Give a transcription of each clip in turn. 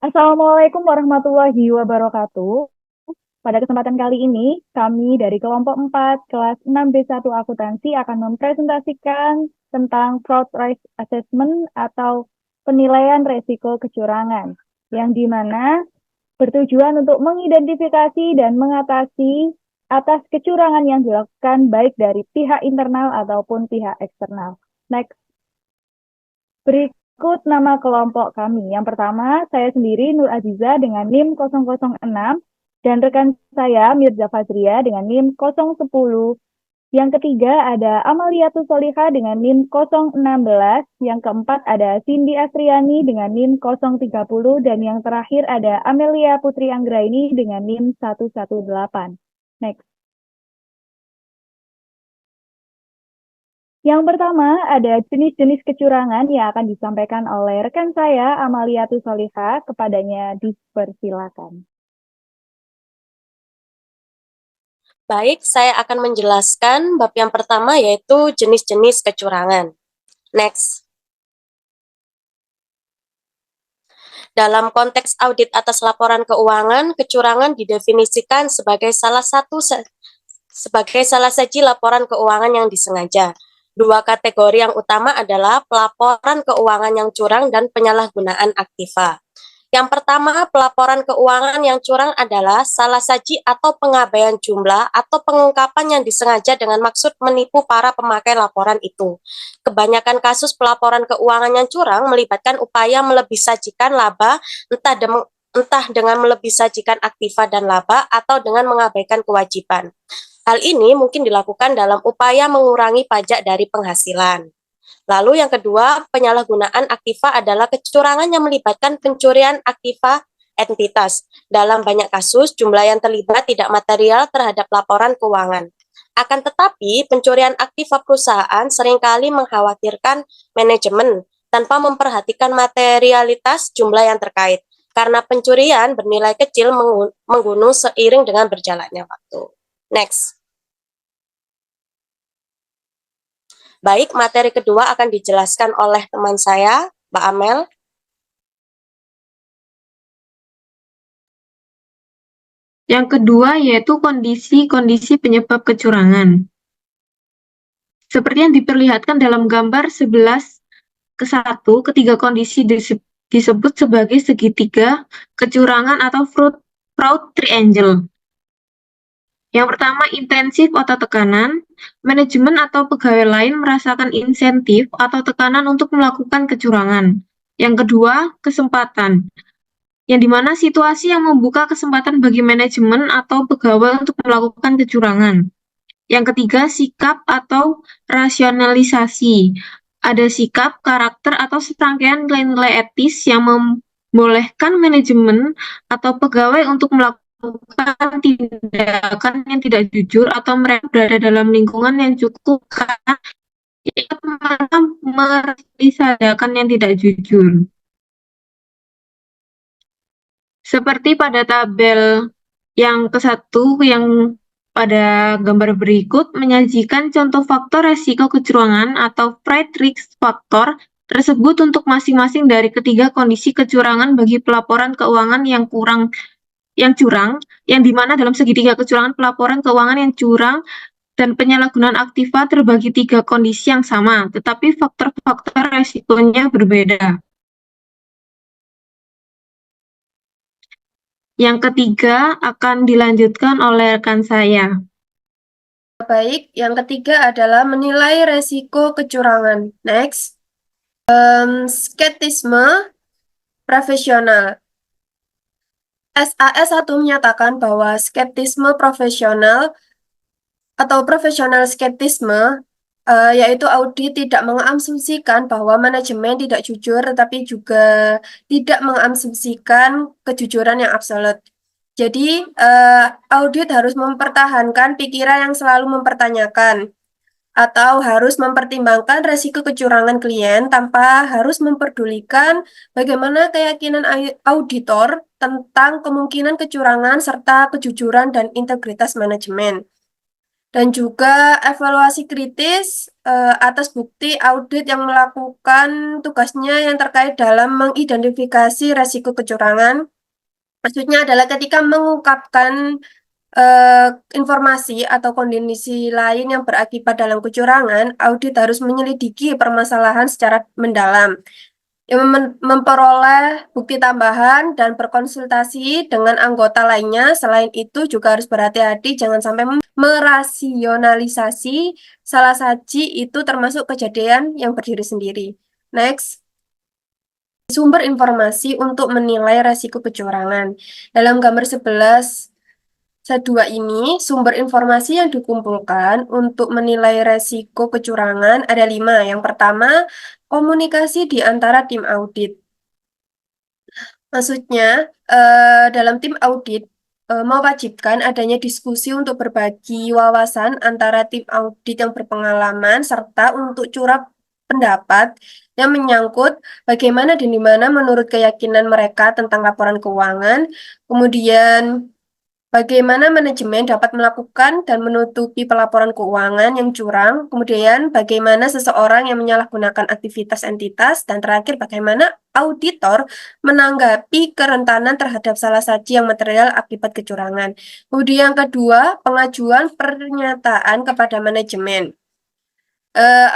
Assalamualaikum warahmatullahi wabarakatuh. Pada kesempatan kali ini, kami dari kelompok 4 kelas 6B1 Akuntansi akan mempresentasikan tentang fraud risk assessment atau penilaian resiko kecurangan, yang dimana bertujuan untuk mengidentifikasi dan mengatasi atas kecurangan yang dilakukan baik dari pihak internal ataupun pihak eksternal. Next. Berikut nama kelompok kami. Yang pertama, saya sendiri Nur Aziza dengan NIM 006 dan rekan saya Mirza Fazria dengan NIM 010. Yang ketiga ada Amaliatus Soliha dengan NIM 016. Yang keempat ada Cindy Astriani dengan NIM 030. Dan yang terakhir ada Amelia Putri Anggraini dengan NIM 118. Next. Yang pertama, ada jenis-jenis kecurangan yang akan disampaikan oleh rekan saya, Amalia Tusolihah. Kepadanya dipersilakan. Baik, saya akan menjelaskan bab yang pertama yaitu jenis-jenis kecurangan. Next. Dalam konteks audit atas laporan keuangan, kecurangan didefinisikan sebagai salah saji laporan keuangan yang disengaja. Dua kategori yang utama adalah pelaporan keuangan yang curang dan penyalahgunaan aktiva. Yang pertama, pelaporan keuangan yang curang adalah salah saji atau pengabaian jumlah atau pengungkapan yang disengaja dengan maksud menipu para pemakai laporan itu. Kebanyakan kasus pelaporan keuangan yang curang melibatkan upaya melebih sajikan laba entah dengan melebih sajikan aktiva dan laba atau dengan mengabaikan kewajiban. Hal ini mungkin dilakukan dalam upaya mengurangi pajak dari penghasilan. Lalu yang kedua, penyalahgunaan aktiva adalah kecurangan yang melibatkan pencurian aktiva entitas. Dalam banyak kasus, jumlah yang terlibat tidak material terhadap laporan keuangan. Akan tetapi, pencurian aktiva perusahaan seringkali mengkhawatirkan manajemen tanpa memperhatikan materialitas jumlah yang terkait. Karena pencurian bernilai kecil menggunung seiring dengan berjalannya waktu. Next. Baik, materi kedua akan dijelaskan oleh teman saya, Mbak Amel. Yang kedua yaitu kondisi-kondisi penyebab kecurangan. Seperti yang diperlihatkan dalam gambar 11:1, ketiga kondisi disebut sebagai segitiga kecurangan atau fraud triangle. Yang pertama, intensif atau tekanan. Manajemen atau pegawai lain merasakan insentif atau tekanan untuk melakukan kecurangan. Yang kedua, kesempatan, yang dimana situasi yang membuka kesempatan bagi manajemen atau pegawai untuk melakukan kecurangan. Yang ketiga, sikap atau rasionalisasi. Ada sikap, karakter, atau serangkaian nilai-nilai etis yang membolehkan manajemen atau pegawai untuk melakukan tindakan yang tidak jujur atau mereka berada dalam lingkungan yang cukup karena tindakan yang tidak jujur. Seperti pada tabel yang ke-1 yang pada gambar berikut menyajikan contoh faktor resiko kecurangan atau fraud risk factor tersebut untuk masing-masing dari ketiga kondisi kecurangan bagi pelaporan keuangan yang curang, yang dimana dalam segitiga kecurangan pelaporan keuangan yang curang dan penyalahgunaan aktiva terbagi tiga kondisi yang sama, tetapi faktor-faktor resikonya berbeda. Yang ketiga akan dilanjutkan oleh rekan saya. Baik, yang ketiga adalah menilai resiko kecurangan. Next. Skeptisme profesional. SAS 1 menyatakan bahwa skeptisme profesional atau profesional skeptisme yaitu audit tidak mengasumsikan bahwa manajemen tidak jujur, tetapi juga tidak mengasumsikan kejujuran yang absolut. Jadi, audit harus mempertahankan pikiran yang selalu mempertanyakan atau harus mempertimbangkan resiko kecurangan klien tanpa harus memperdulikan bagaimana keyakinan auditor tentang kemungkinan kecurangan serta kejujuran dan integritas manajemen. dan juga evaluasi kritis atas bukti audit yang melakukan tugasnya yang terkait dalam mengidentifikasi resiko kecurangan. Maksudnya adalah ketika mengungkapkan informasi atau kondisi lain yang berakibat dalam kecurangan, audit harus menyelidiki permasalahan secara mendalam, yang memperoleh bukti tambahan dan berkonsultasi dengan anggota lainnya. Selain itu juga harus berhati-hati jangan sampai merasionalisasi salah saji itu termasuk kejadian yang berdiri sendiri. Next. Sumber informasi untuk menilai resiko kecurangan. Dalam gambar 11 2 ini, sumber informasi yang dikumpulkan untuk menilai resiko kecurangan ada 5. Yang pertama, komunikasi di antara tim audit. Maksudnya, dalam tim audit mewajibkan adanya diskusi untuk berbagi wawasan antara tim audit yang berpengalaman serta untuk curah pendapat yang menyangkut bagaimana dan di mana menurut keyakinan mereka tentang laporan keuangan. Kemudian bagaimana manajemen dapat melakukan dan menutupi pelaporan keuangan yang curang, kemudian bagaimana seseorang yang menyalahgunakan aktivitas entitas, dan terakhir bagaimana auditor menanggapi kerentanan terhadap salah saji yang material akibat kecurangan. Kemudian yang kedua, pengajuan pernyataan kepada manajemen.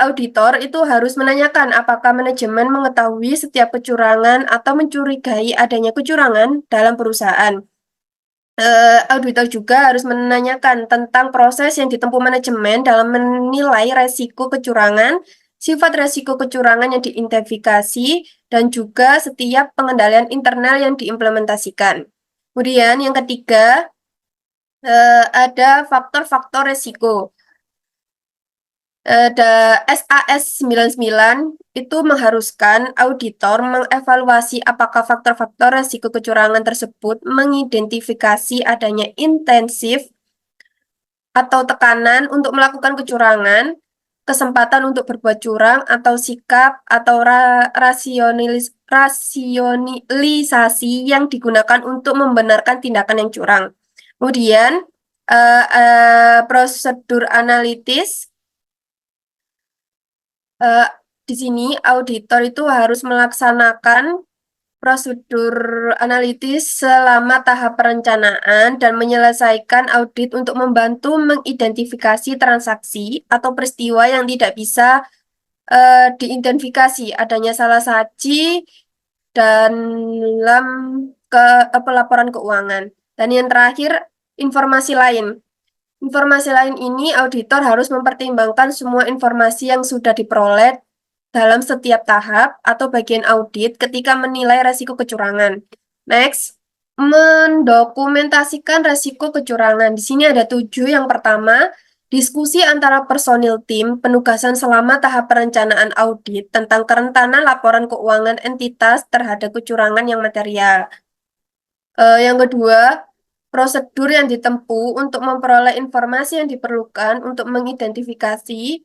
Auditor itu harus menanyakan apakah manajemen mengetahui setiap kecurangan atau mencurigai adanya kecurangan dalam perusahaan. Auditor juga harus menanyakan tentang proses yang ditempuh manajemen dalam menilai resiko kecurangan, sifat resiko kecurangan yang diidentifikasi, dan juga setiap pengendalian internal yang diimplementasikan. Kemudian yang ketiga, ada faktor-faktor resiko. SAS 99 itu mengharuskan auditor mengevaluasi apakah faktor-faktor risiko kecurangan tersebut mengidentifikasi adanya intensif atau tekanan untuk melakukan kecurangan, kesempatan untuk berbuat curang, atau sikap atau rasionalisasi yang digunakan untuk membenarkan tindakan yang curang. Kemudian, prosedur analitis. Di sini auditor itu harus melaksanakan prosedur analitis selama tahap perencanaan dan menyelesaikan audit untuk membantu mengidentifikasi transaksi atau peristiwa yang tidak bisa diidentifikasi adanya salah saji dalam pelaporan keuangan. Dan yang terakhir, informasi lain. Informasi lain ini auditor harus mempertimbangkan semua informasi yang sudah diperoleh dalam setiap tahap atau bagian audit ketika menilai resiko kecurangan. Next, mendokumentasikan resiko kecurangan. Di sini ada 7. Yang pertama, diskusi antara personil tim penugasan selama tahap perencanaan audit tentang kerentanan laporan keuangan entitas terhadap kecurangan yang material. Yang kedua, prosedur yang ditempuh untuk memperoleh informasi yang diperlukan untuk mengidentifikasi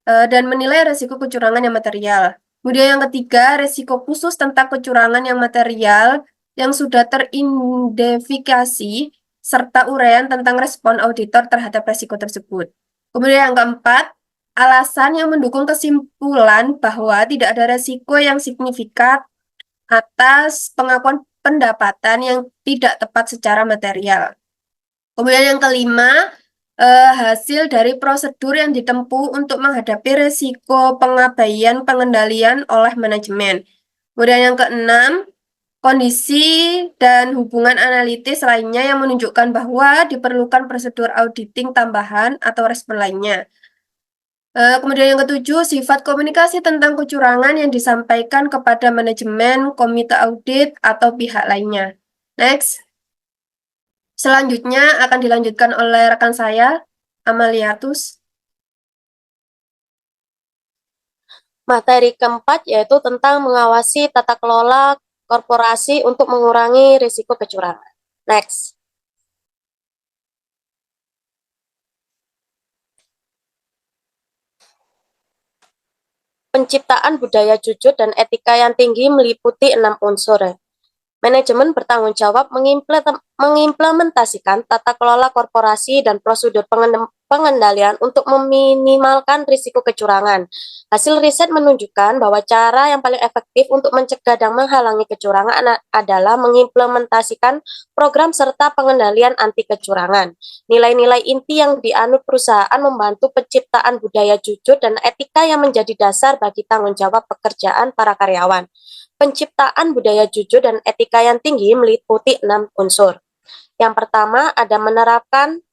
dan menilai risiko kecurangan yang material. Kemudian yang ketiga, risiko khusus tentang kecurangan yang material yang sudah teridentifikasi serta uraian tentang respon auditor terhadap risiko tersebut. Kemudian yang keempat, alasan yang mendukung kesimpulan bahwa tidak ada risiko yang signifikan atas pengakuan pendapatan yang tidak tepat secara material. Kemudian yang kelima, hasil dari prosedur yang ditempuh untuk menghadapi risiko pengabaian pengendalian oleh manajemen. Kemudian yang keenam, kondisi dan hubungan analitis lainnya yang menunjukkan bahwa diperlukan prosedur auditing tambahan atau respon lainnya. Kemudian yang ketujuh, sifat komunikasi tentang kecurangan yang disampaikan kepada manajemen, komite audit, atau pihak lainnya. Next. Selanjutnya akan dilanjutkan oleh rekan saya, Amaliatus. Materi keempat yaitu tentang mengawasi tata kelola korporasi untuk mengurangi risiko kecurangan. Next. Penciptaan budaya jujur dan etika yang tinggi meliputi 6 unsur. Manajemen bertanggung jawab mengimplementasikan tata kelola korporasi dan prosedur pengendalian untuk meminimalkan risiko kecurangan. Hasil riset menunjukkan bahwa cara yang paling efektif untuk mencegah dan menghalangi kecurangan adalah mengimplementasikan program serta pengendalian anti kecurangan. Nilai-nilai inti yang dianut perusahaan membantu penciptaan budaya jujur dan etika yang menjadi dasar bagi tanggung jawab pekerjaan para karyawan. Penciptaan budaya jujur dan etika yang tinggi meliputi 6 unsur. Yang pertama ada menerapkan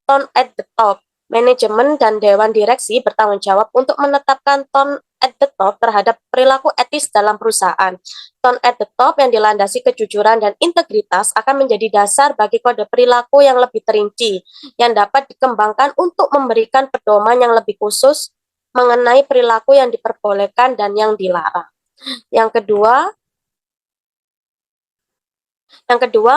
tone at the top. Manajemen dan Dewan Direksi bertanggung jawab untuk menetapkan tone at the top terhadap perilaku etis dalam perusahaan. Tone at the top yang dilandasi kejujuran dan integritas akan menjadi dasar bagi kode perilaku yang lebih terinci, yang dapat dikembangkan untuk memberikan pedoman yang lebih khusus mengenai perilaku yang diperbolehkan dan yang dilarang. Yang kedua,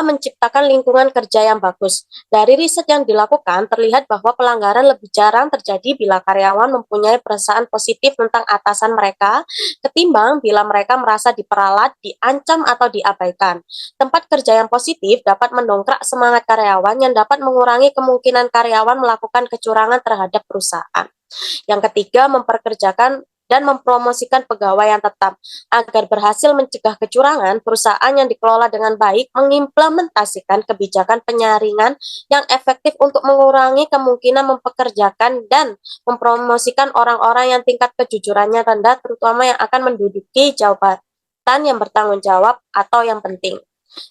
menciptakan lingkungan kerja yang bagus. Dari riset yang dilakukan, terlihat bahwa pelanggaran lebih jarang terjadi bila karyawan mempunyai perasaan positif tentang atasan mereka, ketimbang bila mereka merasa diperalat, diancam, atau diabaikan. Tempat kerja yang positif dapat mendongkrak semangat karyawan yang dapat mengurangi kemungkinan karyawan melakukan kecurangan terhadap perusahaan. Yang ketiga, memperkerjakan dan mempromosikan pegawai yang tetap. Agar berhasil mencegah kecurangan, perusahaan yang dikelola dengan baik mengimplementasikan kebijakan penyaringan yang efektif untuk mengurangi kemungkinan mempekerjakan dan mempromosikan orang-orang yang tingkat kejujurannya rendah, terutama yang akan menduduki jabatan yang bertanggung jawab atau yang penting.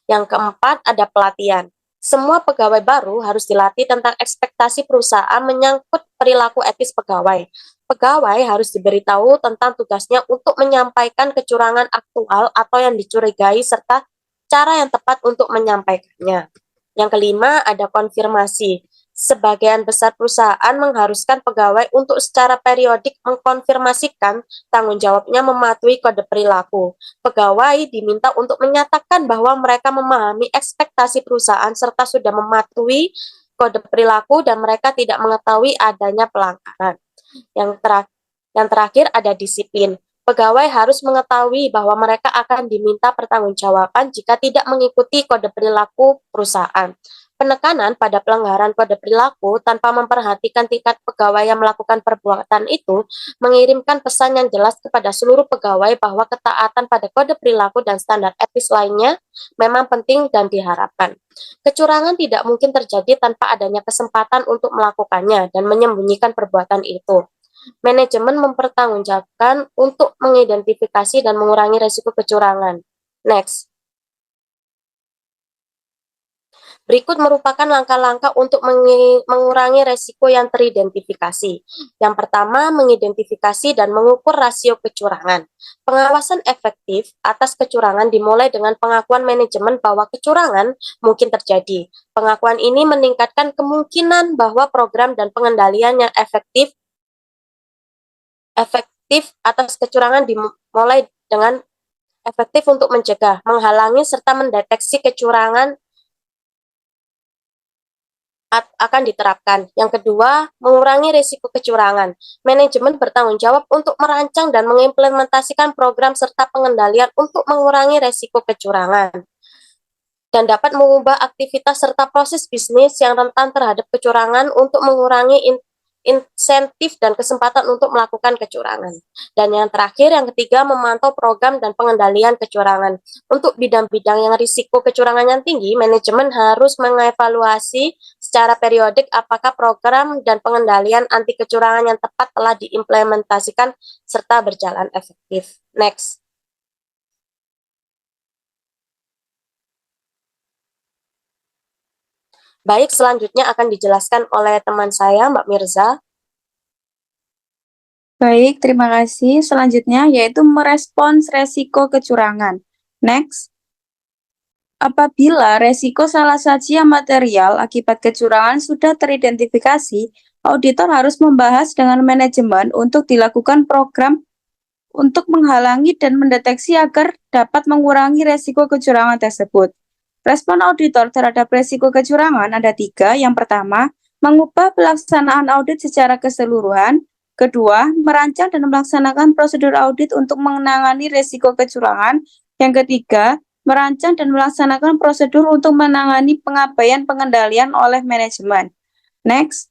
Yang keempat, ada pelatihan. Semua pegawai baru harus dilatih tentang ekspektasi perusahaan menyangkut perilaku etis pegawai. Pegawai harus diberitahu tentang tugasnya untuk menyampaikan kecurangan aktual atau yang dicurigai serta cara yang tepat untuk menyampaikannya. Yang kelima, ada konfirmasi. Sebagian besar perusahaan mengharuskan pegawai untuk secara periodik mengkonfirmasikan tanggung jawabnya mematuhi kode perilaku. Pegawai diminta untuk menyatakan bahwa mereka memahami ekspektasi perusahaan serta sudah mematuhi kode perilaku dan mereka tidak mengetahui adanya pelanggaran. Yang terakhir ada disiplin. Pegawai harus mengetahui bahwa mereka akan diminta pertanggungjawaban jika tidak mengikuti kode perilaku perusahaan. Penekanan pada pelanggaran kode perilaku tanpa memperhatikan tingkat pegawai yang melakukan perbuatan itu mengirimkan pesan yang jelas kepada seluruh pegawai bahwa ketaatan pada kode perilaku dan standar etis lainnya memang penting dan diharapkan. Kecurangan tidak mungkin terjadi tanpa adanya kesempatan untuk melakukannya dan menyembunyikan perbuatan itu. Manajemen mempertanggungjawabkan untuk mengidentifikasi dan mengurangi risiko kecurangan. Next. Berikut merupakan langkah-langkah untuk mengurangi resiko yang teridentifikasi. Yang pertama, mengidentifikasi dan mengukur rasio kecurangan. Pengawasan efektif atas kecurangan dimulai dengan pengakuan manajemen bahwa kecurangan mungkin terjadi. Pengakuan ini meningkatkan kemungkinan bahwa program dan pengendalian yang efektif atas kecurangan dimulai dengan efektif untuk mencegah, menghalangi, serta mendeteksi kecurangan akan diterapkan. Yang kedua, mengurangi risiko kecurangan. Manajemen bertanggung jawab untuk merancang dan mengimplementasikan program serta pengendalian untuk mengurangi risiko kecurangan dan dapat mengubah aktivitas serta proses bisnis yang rentan terhadap kecurangan untuk mengurangi insentif dan kesempatan untuk melakukan kecurangan. Dan yang terakhir, yang ketiga, memantau program dan pengendalian kecurangan. Untuk bidang-bidang yang risiko kecurangannya tinggi, manajemen harus mengevaluasi secara periodik apakah program dan pengendalian anti kecurangan yang tepat telah diimplementasikan serta berjalan efektif. Next. Baik, selanjutnya akan dijelaskan oleh teman saya, Mbak Mirza. Baik, terima kasih. Selanjutnya yaitu merespons resiko kecurangan. Next. Apabila resiko salah sajian material akibat kecurangan sudah teridentifikasi, auditor harus membahas dengan manajemen untuk dilakukan program untuk menghalangi dan mendeteksi agar dapat mengurangi resiko kecurangan tersebut. Respon auditor terhadap resiko kecurangan ada 3. Yang pertama, mengubah pelaksanaan audit secara keseluruhan. Kedua, merancang dan melaksanakan prosedur audit untuk menangani resiko kecurangan. Yang ketiga, merancang dan melaksanakan prosedur untuk menangani pengabaian pengendalian oleh manajemen. Next.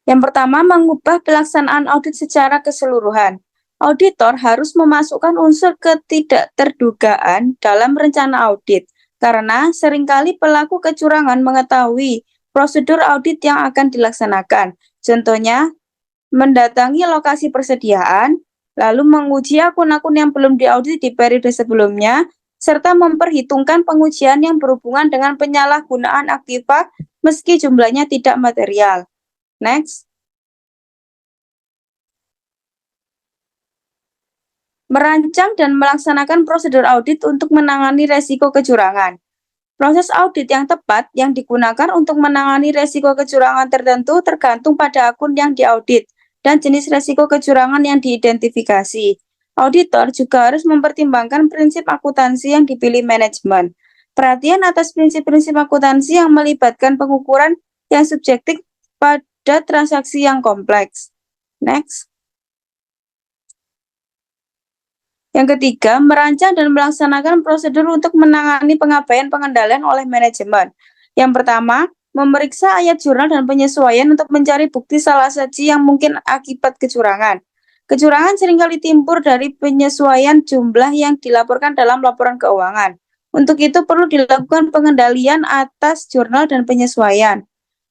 Yang pertama, mengubah pelaksanaan audit secara keseluruhan. Auditor harus memasukkan unsur ketidakterdugaan dalam rencana audit, karena seringkali pelaku kecurangan mengetahui prosedur audit yang akan dilaksanakan. Contohnya, mendatangi lokasi persediaan, lalu menguji akun-akun yang belum diaudit di periode sebelumnya, serta memperhitungkan pengujian yang berhubungan dengan penyalahgunaan aktiva meski jumlahnya tidak material. Next. Merancang dan melaksanakan prosedur audit untuk menangani resiko kecurangan. Proses audit yang tepat yang digunakan untuk menangani resiko kecurangan tertentu tergantung pada akun yang diaudit dan jenis resiko kecurangan yang diidentifikasi. Auditor juga harus mempertimbangkan prinsip akuntansi yang dipilih manajemen. Perhatian atas prinsip-prinsip akuntansi yang melibatkan pengukuran yang subjektif pada transaksi yang kompleks. Next. Yang ketiga, merancang dan melaksanakan prosedur untuk menangani pengabaian pengendalian oleh manajemen. Yang pertama, memeriksa ayat jurnal dan penyesuaian untuk mencari bukti salah saji yang mungkin akibat kecurangan. Kecurangan seringkali timbul dari penyesuaian jumlah yang dilaporkan dalam laporan keuangan. Untuk itu perlu dilakukan pengendalian atas jurnal dan penyesuaian.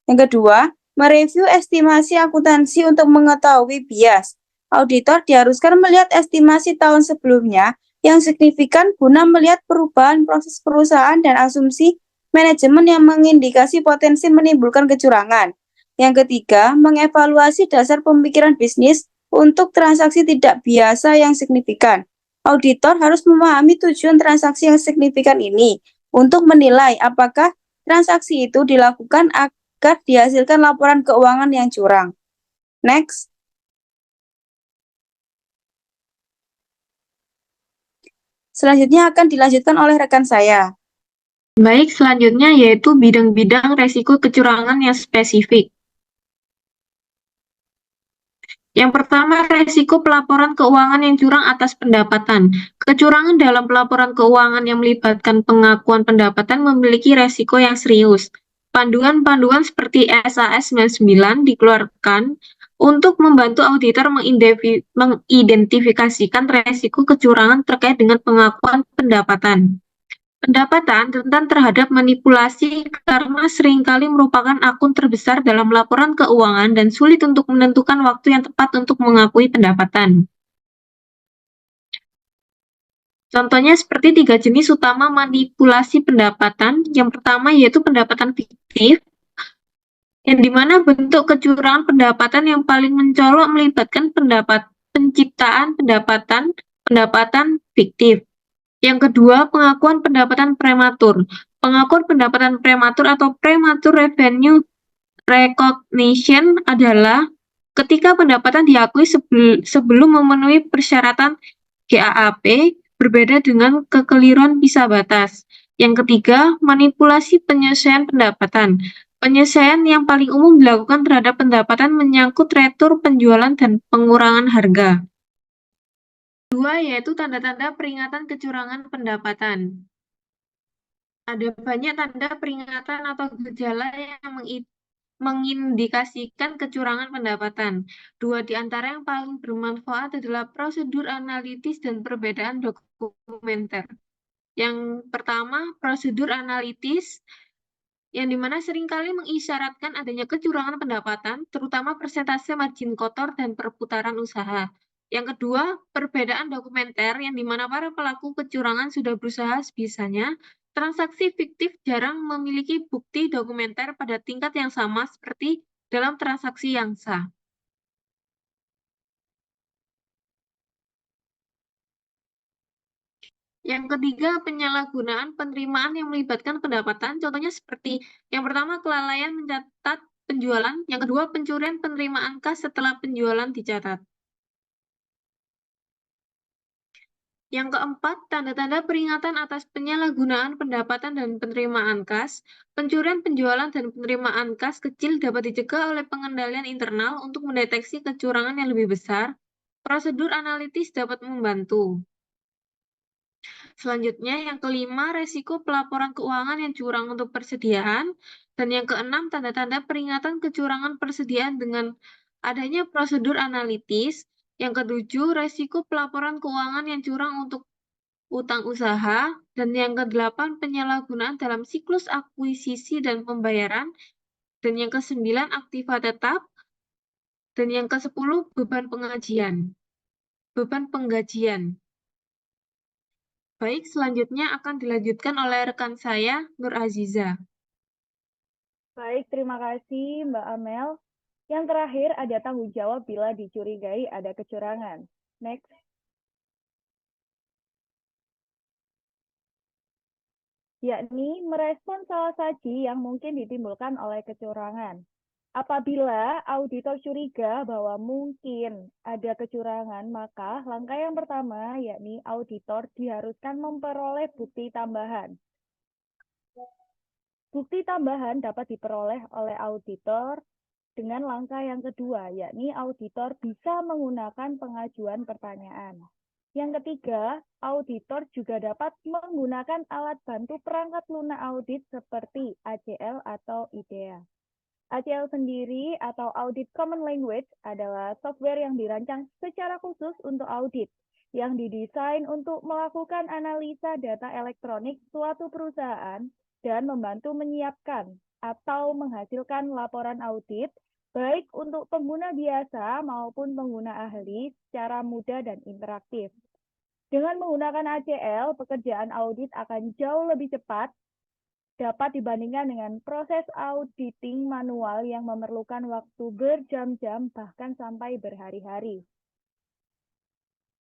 Yang kedua, mereview estimasi akuntansi untuk mengetahui bias. Auditor diharuskan melihat estimasi tahun sebelumnya yang signifikan guna melihat perubahan proses perusahaan dan asumsi manajemen yang mengindikasi potensi menimbulkan kecurangan. Yang ketiga, mengevaluasi dasar pemikiran bisnis untuk transaksi tidak biasa yang signifikan. Auditor harus memahami tujuan transaksi yang signifikan ini untuk menilai apakah transaksi itu dilakukan agar dihasilkan laporan keuangan yang curang. Next. Selanjutnya akan dilanjutkan oleh rekan saya. Baik, selanjutnya yaitu bidang-bidang resiko kecurangan yang spesifik. Yang pertama, resiko pelaporan keuangan yang curang atas pendapatan. Kecurangan dalam pelaporan keuangan yang melibatkan pengakuan pendapatan memiliki resiko yang serius. Panduan-panduan seperti SAS 99 dikeluarkan untuk membantu auditor mengidentifikasikan resiko kecurangan terkait dengan pengakuan pendapatan. Pendapatan rentan terhadap manipulasi karena seringkali merupakan akun terbesar dalam laporan keuangan dan sulit untuk menentukan waktu yang tepat untuk mengakui pendapatan. Contohnya seperti 3 jenis utama manipulasi pendapatan. Yang pertama yaitu pendapatan fiktif, yang dimana bentuk kecurangan pendapatan yang paling mencolok melibatkan penciptaan pendapatan fiktif. Yang kedua, pengakuan pendapatan prematur. Pengakuan pendapatan prematur atau premature revenue recognition adalah ketika pendapatan diakui sebelum memenuhi persyaratan GAAP, berbeda dengan kekeliruan pisah batas. Yang ketiga, manipulasi penyelesaian pendapatan. Penyelesaian yang paling umum dilakukan terhadap pendapatan menyangkut retur penjualan dan pengurangan harga. Kedua, yaitu tanda-tanda peringatan kecurangan pendapatan. Ada banyak tanda peringatan atau gejala yang mengindikasikan kecurangan pendapatan. Dua di antara yang paling bermanfaat adalah prosedur analitis dan perbedaan dokumenter. Yang pertama, prosedur analitis, yang dimana seringkali mengisyaratkan adanya kecurangan pendapatan, terutama persentase margin kotor dan perputaran usaha. Yang kedua, perbedaan dokumenter, yang dimana para pelaku kecurangan sudah berusaha sebisanya. Transaksi fiktif jarang memiliki bukti dokumenter pada tingkat yang sama seperti dalam transaksi yang sah. Yang ketiga, penyalahgunaan penerimaan yang melibatkan pendapatan. Contohnya seperti yang pertama, kelalaian mencatat penjualan. Yang kedua, pencurian penerimaan kas setelah penjualan dicatat. Yang keempat, tanda-tanda peringatan atas penyalahgunaan pendapatan dan penerimaan kas. Pencurian penjualan dan penerimaan kas kecil dapat dicegah oleh pengendalian internal untuk mendeteksi kecurangan yang lebih besar. Prosedur analitis dapat membantu. Selanjutnya, yang kelima, resiko pelaporan keuangan yang curang untuk persediaan. Dan yang keenam, tanda-tanda peringatan kecurangan persediaan dengan adanya prosedur analitis. Yang ketujuh, resiko pelaporan keuangan yang curang untuk utang usaha. Dan yang kedelapan, penyalahgunaan dalam siklus akuisisi dan pembayaran. Dan yang kesembilan, aktiva tetap. Dan yang kesepuluh, beban penggajian. Baik, selanjutnya akan dilanjutkan oleh rekan saya, Nur Aziza. Baik, terima kasih Mbak Amel. Yang terakhir ada tanggung jawab bila dicurigai ada kecurangan. Next. Yakni merespon salah saji yang mungkin ditimbulkan oleh kecurangan. Apabila auditor curiga bahwa mungkin ada kecurangan, maka langkah yang pertama yakni auditor diharuskan memperoleh bukti tambahan. Bukti tambahan dapat diperoleh oleh auditor dengan langkah yang kedua, yakni auditor bisa menggunakan pengajuan pertanyaan. Yang ketiga, auditor juga dapat menggunakan alat bantu perangkat lunak audit seperti ACL atau IDEA. ACL sendiri atau Audit Common Language adalah software yang dirancang secara khusus untuk audit, yang didesain untuk melakukan analisa data elektronik suatu perusahaan dan membantu menyiapkan atau menghasilkan laporan audit, baik untuk pengguna biasa maupun pengguna ahli secara mudah dan interaktif. Dengan menggunakan ACL, pekerjaan audit akan jauh lebih cepat dapat dibandingkan dengan proses auditing manual yang memerlukan waktu berjam-jam bahkan sampai berhari-hari.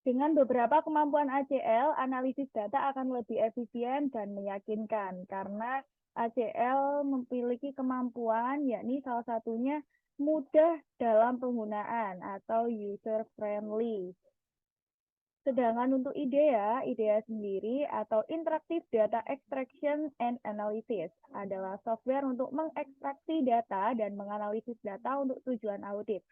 Dengan beberapa kemampuan ACL, analisis data akan lebih efisien dan meyakinkan karena ACL memiliki kemampuan yakni salah satunya mudah dalam penggunaan atau user friendly. Sedangkan untuk IDEA sendiri atau Interactive Data Extraction and Analysis adalah software untuk mengekstraksi data dan menganalisis data untuk tujuan audit.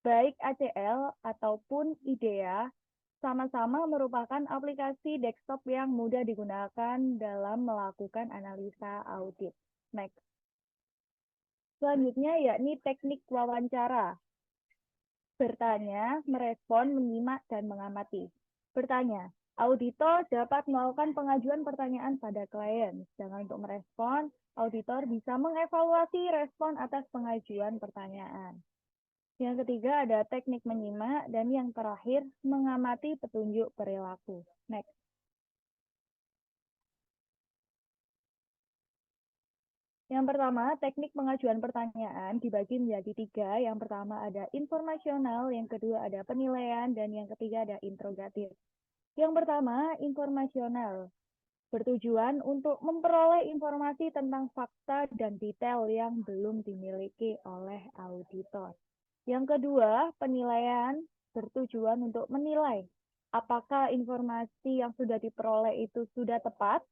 Baik ACL ataupun IDEA sama-sama merupakan aplikasi desktop yang mudah digunakan dalam melakukan analisa audit. Next. Selanjutnya yakni teknik wawancara. Bertanya, merespon, menyimak, dan mengamati. Bertanya, auditor dapat melakukan pengajuan pertanyaan pada klien. Sedangkan untuk merespon, auditor bisa mengevaluasi respon atas pengajuan pertanyaan. Yang ketiga ada teknik menyimak, dan yang terakhir mengamati petunjuk perilaku. Next. Yang pertama, teknik pengajuan pertanyaan dibagi menjadi tiga. Yang pertama ada informasional, yang kedua ada penilaian, dan yang ketiga ada interrogatif. Yang pertama, informasional. Bertujuan untuk memperoleh informasi tentang fakta dan detail yang belum dimiliki oleh auditor. Yang kedua, penilaian. Bertujuan untuk menilai apakah informasi yang sudah diperoleh itu sudah tepat,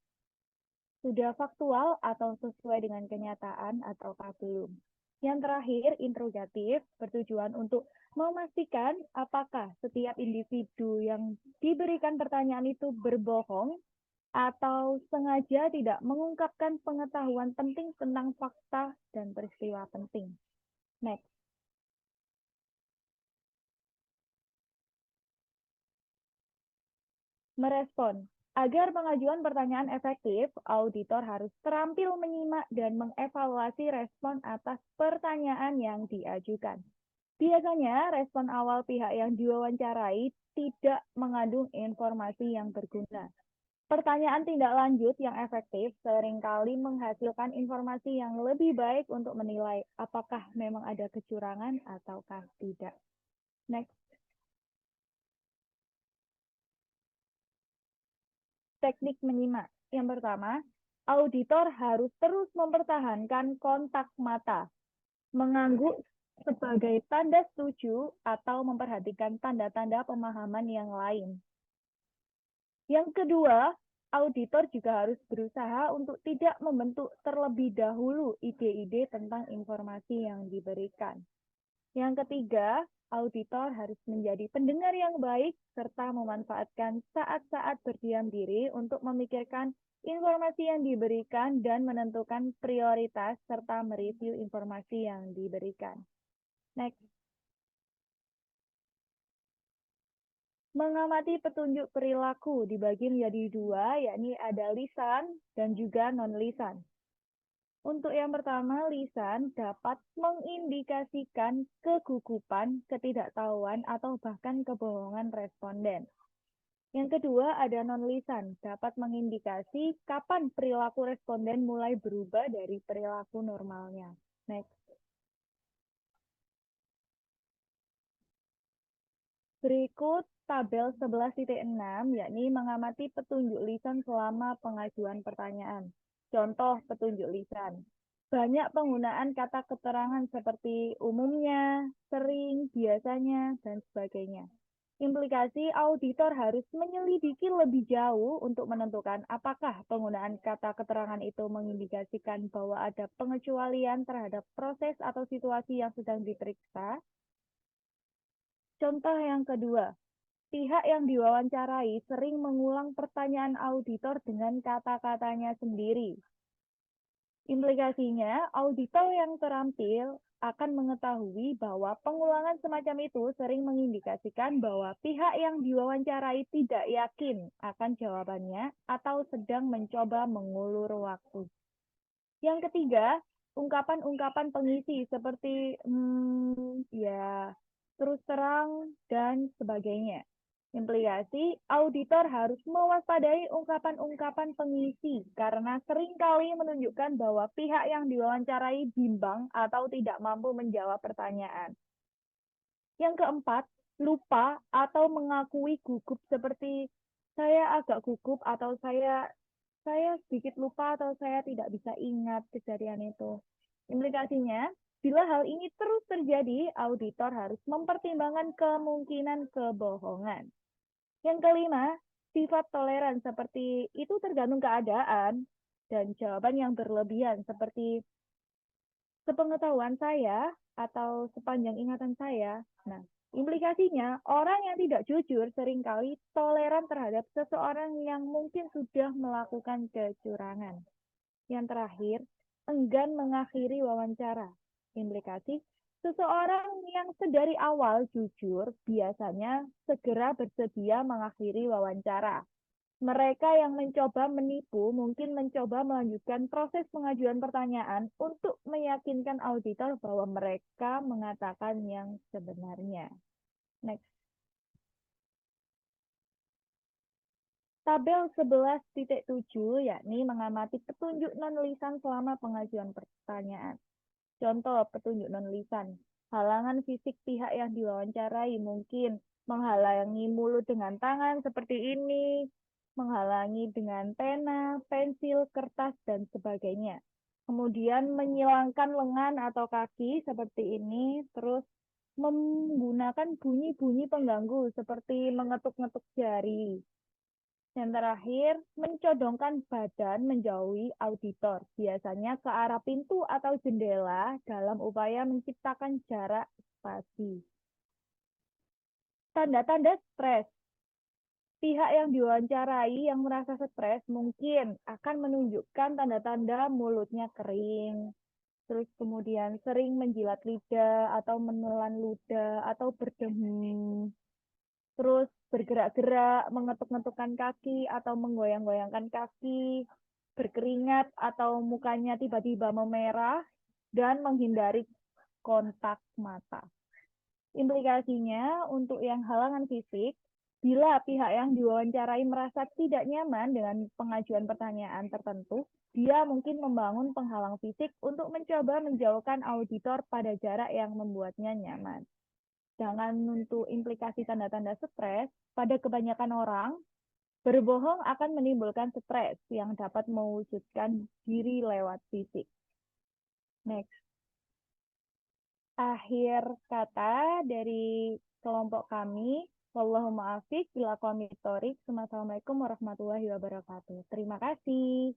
sudah faktual atau sesuai dengan kenyataan ataukah belum. Yang terakhir, interrogatif, bertujuan untuk memastikan apakah setiap individu yang diberikan pertanyaan itu berbohong atau sengaja tidak mengungkapkan pengetahuan penting tentang fakta dan peristiwa penting. Next. Merespon. Agar pengajuan pertanyaan efektif, auditor harus terampil menyimak dan mengevaluasi respon atas pertanyaan yang diajukan. Biasanya, respon awal pihak yang diwawancarai tidak mengandung informasi yang berguna. Pertanyaan tindak lanjut yang efektif seringkali menghasilkan informasi yang lebih baik untuk menilai apakah memang ada kecurangan ataukah tidak. Next. Teknik menyimak. Yang pertama, auditor harus terus mempertahankan kontak mata, mengangguk sebagai tanda setuju atau memperhatikan tanda-tanda pemahaman yang lain. Yang kedua, auditor juga harus berusaha untuk tidak membentuk terlebih dahulu ide-ide tentang informasi yang diberikan. Yang ketiga, auditor harus menjadi pendengar yang baik serta memanfaatkan saat-saat berdiam diri untuk memikirkan informasi yang diberikan, dan menentukan prioritas serta mereview informasi yang diberikan. Next. Mengamati petunjuk perilaku dibagi menjadi dua, yakni ada lisan dan juga non-lisan. Untuk yang pertama, lisan dapat mengindikasikan kegugupan, ketidaktahuan, atau bahkan kebohongan responden. Yang kedua, ada non-lisan, dapat mengindikasi kapan perilaku responden mulai berubah dari perilaku normalnya. Next. Berikut tabel 11.6, yakni mengamati petunjuk lisan selama pengajuan pertanyaan. Contoh petunjuk lisan. Banyak penggunaan kata keterangan seperti umumnya, sering, biasanya, dan sebagainya. Implikasi auditor harus menyelidiki lebih jauh untuk menentukan apakah penggunaan kata keterangan itu mengindikasikan bahwa ada pengecualian terhadap proses atau situasi yang sedang diperiksa. Contoh yang kedua, pihak yang diwawancarai sering mengulang pertanyaan auditor dengan kata-katanya sendiri. Implikasinya, auditor yang terampil akan mengetahui bahwa pengulangan semacam itu sering mengindikasikan bahwa pihak yang diwawancarai tidak yakin akan jawabannya atau sedang mencoba mengulur waktu. Yang ketiga, ungkapan-ungkapan pengisi seperti ya, terus terang, dan sebagainya. Implikasi, auditor harus mewaspadai ungkapan-ungkapan pengisi karena seringkali menunjukkan bahwa pihak yang diwawancarai bimbang atau tidak mampu menjawab pertanyaan. Yang keempat, lupa atau mengakui gugup seperti saya agak gugup atau saya sedikit lupa atau saya tidak bisa ingat kejadian itu. Implikasinya, bila hal ini terus terjadi, auditor harus mempertimbangkan kemungkinan kebohongan. Yang kelima, sifat toleran seperti itu tergantung keadaan dan jawaban yang berlebihan seperti sepengetahuan saya atau sepanjang ingatan saya. Nah, implikasinya orang yang tidak jujur seringkali toleran terhadap seseorang yang mungkin sudah melakukan kecurangan. Yang terakhir, enggan mengakhiri wawancara. Implikasi, seseorang yang sedari awal jujur biasanya segera bersedia mengakhiri wawancara. Mereka yang mencoba menipu mungkin mencoba melanjutkan proses pengajuan pertanyaan untuk meyakinkan auditor bahwa mereka mengatakan yang sebenarnya. Next. Tabel 11.7 yakni mengamati petunjuk non-lisan selama pengajuan pertanyaan. Contoh petunjuk non-lisan. Halangan fisik pihak yang diwawancarai mungkin menghalangi mulut dengan tangan seperti ini, menghalangi dengan pena, pensil, kertas, dan sebagainya. Kemudian menyilangkan lengan atau kaki seperti ini, terus menggunakan bunyi-bunyi pengganggu seperti mengetuk-ngetuk jari. Yang terakhir, mencodongkan badan menjauhi auditor, biasanya ke arah pintu atau jendela dalam upaya menciptakan jarak spasi. Tanda-tanda stres. Pihak yang diwawancarai yang merasa stres mungkin akan menunjukkan tanda-tanda mulutnya kering, terus kemudian sering menjilat lidah atau menelan ludah atau berdeham. Terus bergerak-gerak, mengetuk-ngetukkan kaki atau menggoyang-goyangkan kaki, berkeringat atau mukanya tiba-tiba memerah, dan menghindari kontak mata. Implikasinya untuk yang halangan fisik, bila pihak yang diwawancarai merasa tidak nyaman dengan pengajuan pertanyaan tertentu, dia mungkin membangun penghalang fisik untuk mencoba menjauhkan auditor pada jarak yang membuatnya nyaman. Jangan untuk implikasi tanda-tanda stres, pada kebanyakan orang, berbohong akan menimbulkan stres yang dapat mewujudkan diri lewat fisik. Next. Akhir kata dari kelompok kami, wallahu muwaffiq ila aqwamit thoriq. Wassalamualaikum warahmatullahi wabarakatuh. Terima kasih.